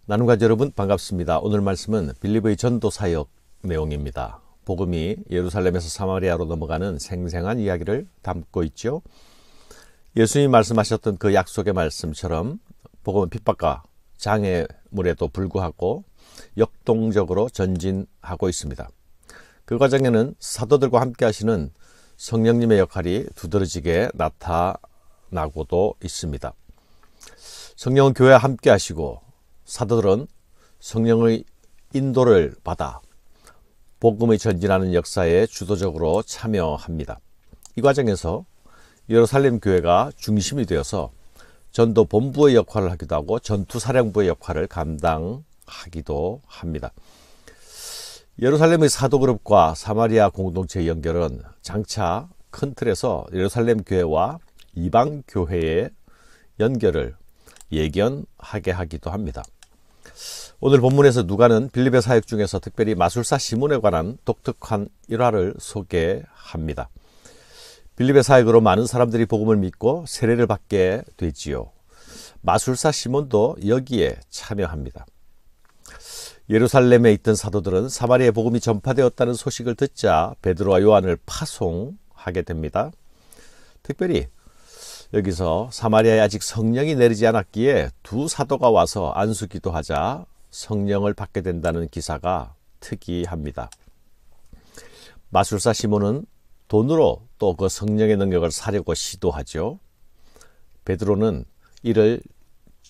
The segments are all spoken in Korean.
나눔가족 여러분 반갑습니다. 오늘 말씀은 빌립의 전도 사역 내용입니다. 복음이 예루살렘에서 사마리아로 넘어가는 생생한 이야기를 담고 있죠. 예수님이 말씀하셨던 그 약속의 말씀처럼 복음은 핍박과 장애물에도 불구하고 역동적으로 전진하고 있습니다. 그 과정에는 사도들과 함께 하시는 성령님의 역할이 두드러지게 나타나고도 있습니다. 성령은 교회와 함께 하시고 사도들은 성령의 인도를 받아 복음의 전진하는 역사에 주도적으로 참여합니다. 이 과정에서 예루살렘 교회가 중심이 되어서 전도 본부의 역할을 하기도 하고 전투사령부의 역할을 감당하기도 합니다. 예루살렘의 사도그룹과 사마리아 공동체의 연결은 장차 큰 틀에서 예루살렘 교회와 이방 교회의 연결을 예견하게 하기도 합니다. 오늘 본문에서 누가는 빌립의 사역 중에서 특별히 마술사 시몬에 관한 독특한 일화를 소개합니다. 빌립의 사역으로 많은 사람들이 복음을 믿고 세례를 받게 되지요. 마술사 시몬도 여기에 참여합니다. 예루살렘에 있던 사도들은 사마리아의 복음이 전파되었다는 소식을 듣자 베드로와 요한을 파송하게 됩니다. 특별히 여기서 사마리아에 아직 성령이 내리지 않았기에 두 사도가 와서 안수기도하자 성령을 받게 된다는 기사가 특이합니다. 마술사 시몬은 돈으로 또 그 성령의 능력을 사려고 시도하죠. 베드로는 이를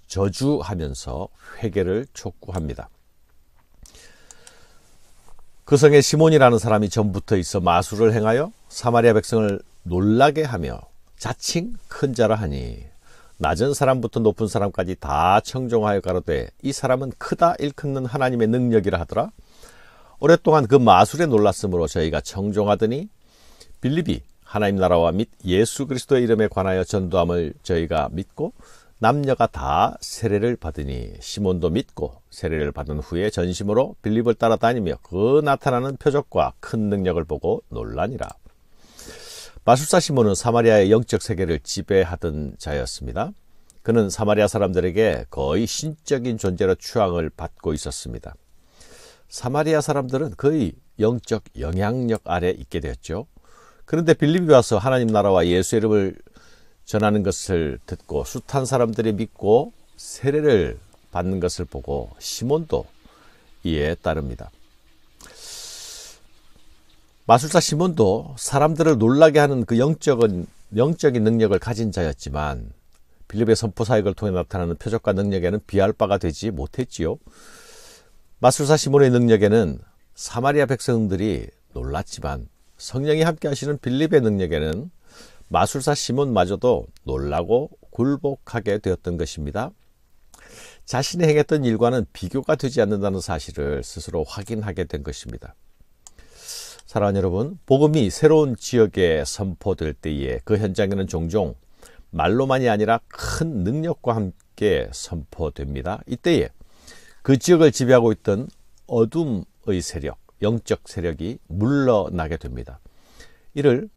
저주하면서 회개를 촉구합니다. 그 성에 시몬이라는 사람이 전부터 있어 마술을 행하여 사마리아 백성을 놀라게 하며 자칭 큰 자라 하니 낮은 사람부터 높은 사람까지 다 청종하여 가로되 이 사람은 크다 일컫는 하나님의 능력이라 하더라. 오랫동안 그 마술에 놀랐으므로 저희가 청종하더니 빌립이 하나님 나라와 및 예수 그리스도의 이름에 관하여 전도함을 저희가 믿고 남녀가 다 세례를 받으니 시몬도 믿고 세례를 받은 후에 전심으로 빌립을 따라다니며 그 나타나는 표적과 큰 능력을 보고 놀라니라. 마술사 시몬은 사마리아의 영적 세계를 지배하던 자였습니다. 그는 사마리아 사람들에게 거의 신적인 존재로 추앙을 받고 있었습니다. 사마리아 사람들은 거의 영적 영향력 아래 있게 되었죠. 그런데 빌립이 와서 하나님 나라와 예수 이름을 전하는 것을 듣고 숱한 사람들이 믿고 세례를 받는 것을 보고 시몬도 이에 따릅니다. 마술사 시몬도 사람들을 놀라게 하는 그 영적인 능력을 가진 자였지만 빌립의 선포 사역을 통해 나타나는 표적과 능력에는 비할 바가 되지 못했지요. 마술사 시몬의 능력에는 사마리아 백성들이 놀랐지만 성령이 함께 하시는 빌립의 능력에는 마술사 시몬마저도 놀라고 굴복하게 되었던 것입니다. 자신이 행했던 일과는 비교가 되지 않는다는 사실을 스스로 확인하게 된 것입니다. 사랑하는 여러분, 복음이 새로운 지역에 선포될 때에 그 현장에는 종종 말로만이 아니라 큰 능력과 함께 선포됩니다. 이때에 그 지역을 지배하고 있던 어둠의 세력, 영적 세력이 물러나게 됩니다. 이를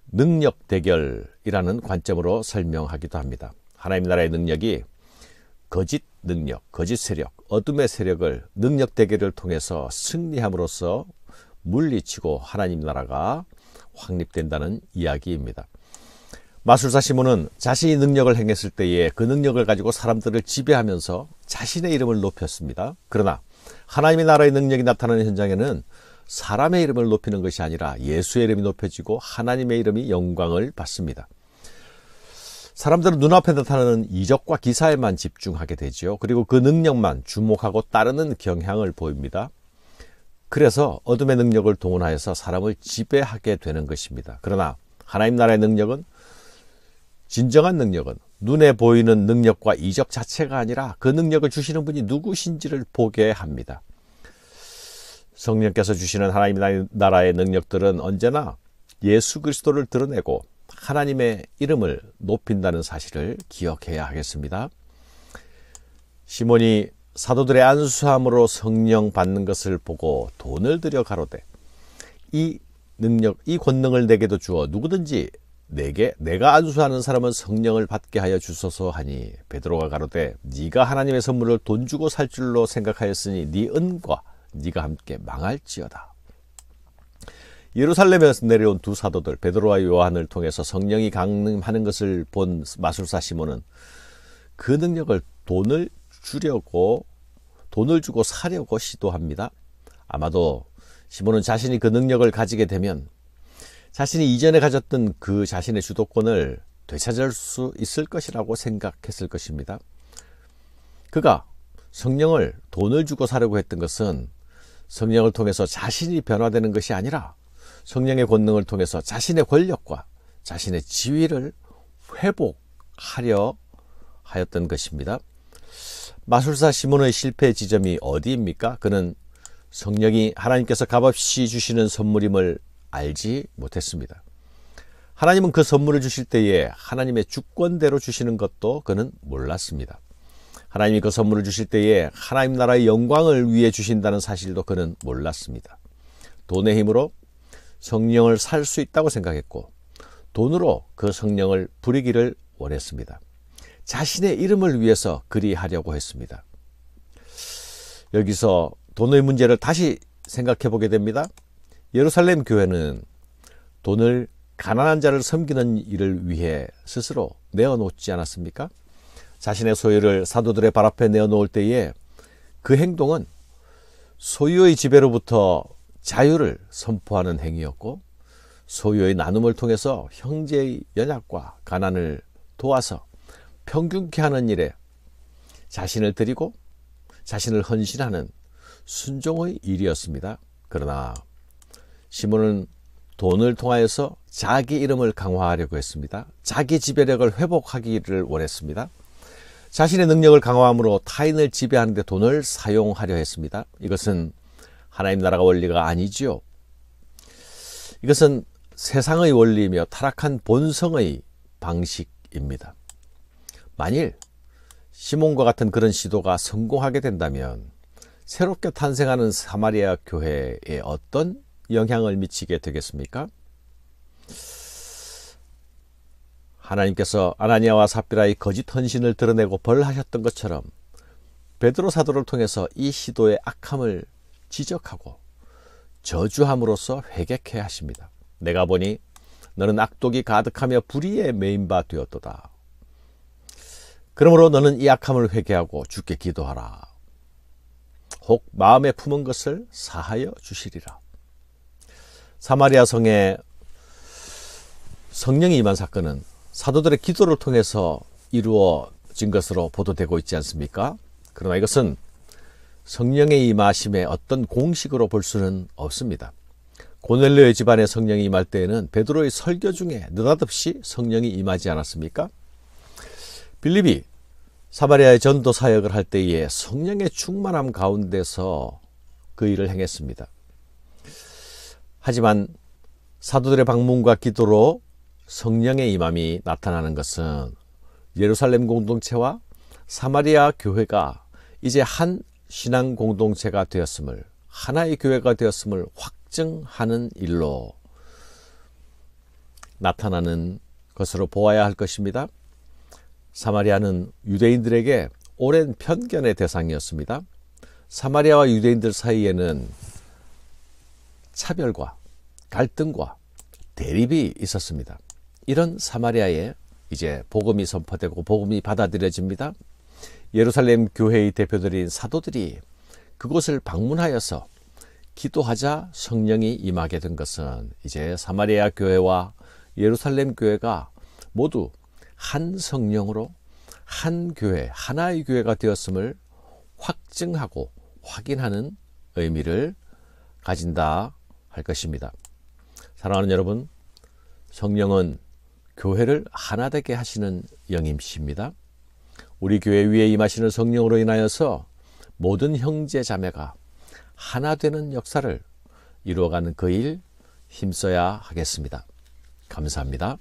능력 대결이라는 관점으로 설명하기도 합니다. 하나님 나라의 능력이 거짓 능력, 거짓 세력, 어둠의 세력을 능력 대결을 통해서 승리함으로써 물리치고 하나님 나라가 확립된다는 이야기입니다. 마술사 시몬은 자신이 능력을 행했을 때에 그 능력을 가지고 사람들을 지배하면서 자신의 이름을 높였습니다. 그러나 하나님의 나라의 능력이 나타나는 현장에는 사람의 이름을 높이는 것이 아니라 예수의 이름이 높여지고 하나님의 이름이 영광을 받습니다. 사람들은 눈앞에 나타나는 이적과 기사에만 집중하게 되죠. 그리고 그 능력만 주목하고 따르는 경향을 보입니다. 그래서 어둠의 능력을 동원하여서 사람을 지배하게 되는 것입니다. 그러나 하나님 나라의 능력은, 진정한 능력은 눈에 보이는 능력과 이적 자체가 아니라 그 능력을 주시는 분이 누구신지를 보게 합니다. 성령께서 주시는 하나님 나라의 능력들은 언제나 예수 그리스도를 드러내고 하나님의 이름을 높인다는 사실을 기억해야 하겠습니다. 시몬이 사도들의 안수함으로 성령 받는 것을 보고 돈을 들여 가로되 이 능력, 이 권능을 내게도 주어 누구든지 내가 안수하는 사람은 성령을 받게 하여 주소서 하니 베드로가 가로되 네가 하나님의 선물을 돈 주고 살 줄로 생각하였으니 네 은과 네가 함께 망할지어다. 예루살렘에서 내려온 두 사도들 베드로와 요한을 통해서 성령이 강림하는 것을 본 마술사 시몬은 그 능력을 돈을 주고 사려고 시도합니다. 아마도 시몬은 자신이 그 능력을 가지게 되면 자신이 이전에 가졌던 그 자신의 주도권을 되찾을 수 있을 것이라고 생각했을 것입니다. 그가 성령을 돈을 주고 사려고 했던 것은 성령을 통해서 자신이 변화되는 것이 아니라 성령의 권능을 통해서 자신의 권력과 자신의 지위를 회복하려 하였던 것입니다. 마술사 시몬의 실패 지점이 어디입니까? 그는 성령이 하나님께서 값없이 주시는 선물임을 알지 못했습니다. 하나님은 그 선물을 주실 때에 하나님의 주권대로 주시는 것도 그는 몰랐습니다. 하나님이 그 선물을 주실 때에 하나님 나라의 영광을 위해 주신다는 사실도 그는 몰랐습니다. 돈의 힘으로 성령을 살 수 있다고 생각했고 돈으로 그 성령을 부리기를 원했습니다. 자신의 이름을 위해서 그리하려고 했습니다. 여기서 돈의 문제를 다시 생각해 보게 됩니다. 예루살렘 교회는 돈을 가난한 자를 섬기는 일을 위해 스스로 내어놓지 않았습니까? 자신의 소유를 사도들의 발 앞에 내어놓을 때에 그 행동은 소유의 지배로부터 자유를 선포하는 행위였고 소유의 나눔을 통해서 형제의 연약과 가난을 도와서 평균케 하는 일에 자신을 드리고 자신을 헌신하는 순종의 일이었습니다. 그러나 시몬은 돈을 통하여서 자기 이름을 강화하려고 했습니다. 자기 지배력을 회복하기를 원했습니다. 자신의 능력을 강화함으로 타인을 지배하는 데 돈을 사용하려 했습니다. 이것은 하나님 나라가 원리가 아니지요. 이것은 세상의 원리이며 타락한 본성의 방식입니다. 만일 시몬과 같은 그런 시도가 성공하게 된다면 새롭게 탄생하는 사마리아 교회에 어떤 영향을 미치게 되겠습니까? 하나님께서 아나니아와 삽비라의 거짓 헌신을 드러내고 벌하셨던 것처럼 베드로 사도를 통해서 이 시도의 악함을 지적하고 저주함으로써 회개케 하십니다. 내가 보니 너는 악독이 가득하며 불의에 메인 바 되었도다. 그러므로 너는 이 악함을 회개하고 주께 기도하라. 혹 마음에 품은 것을 사하여 주시리라. 사마리아 성에 성령이 임한 사건은 사도들의 기도를 통해서 이루어진 것으로 보도되고 있지 않습니까? 그러나 이것은 성령의 임하심의 어떤 공식으로 볼 수는 없습니다. 고넬료의 집안에 성령이 임할 때에는 베드로의 설교 중에 느닷없이 성령이 임하지 않았습니까? 빌립이 사마리아의 전도 사역을 할 때에 성령의 충만함 가운데서 그 일을 행했습니다. 하지만 사도들의 방문과 기도로 성령의 임함이 나타나는 것은 예루살렘 공동체와 사마리아 교회가 이제 한 신앙 공동체가 되었음을, 하나의 교회가 되었음을 확증하는 일로 나타나는 것으로 보아야 할 것입니다. 사마리아는 유대인들에게 오랜 편견의 대상이었습니다. 사마리아와 유대인들 사이에는 차별과 갈등과 대립이 있었습니다. 이런 사마리아에 이제 복음이 선포되고 복음이 받아들여집니다. 예루살렘 교회의 대표들인 사도들이 그곳을 방문하여서 기도하자 성령이 임하게 된 것은 이제 사마리아 교회와 예루살렘 교회가 모두 한 성령으로 한 교회, 하나의 교회가 되었음을 확증하고 확인하는 의미를 가진다 할 것입니다. 사랑하는 여러분, 성령은 교회를 하나 되게 하시는 영임이십니다. 우리 교회 위에 임하시는 성령으로 인하여서 모든 형제 자매가 하나 되는 역사를 이루어가는 그 일 힘써야 하겠습니다. 감사합니다.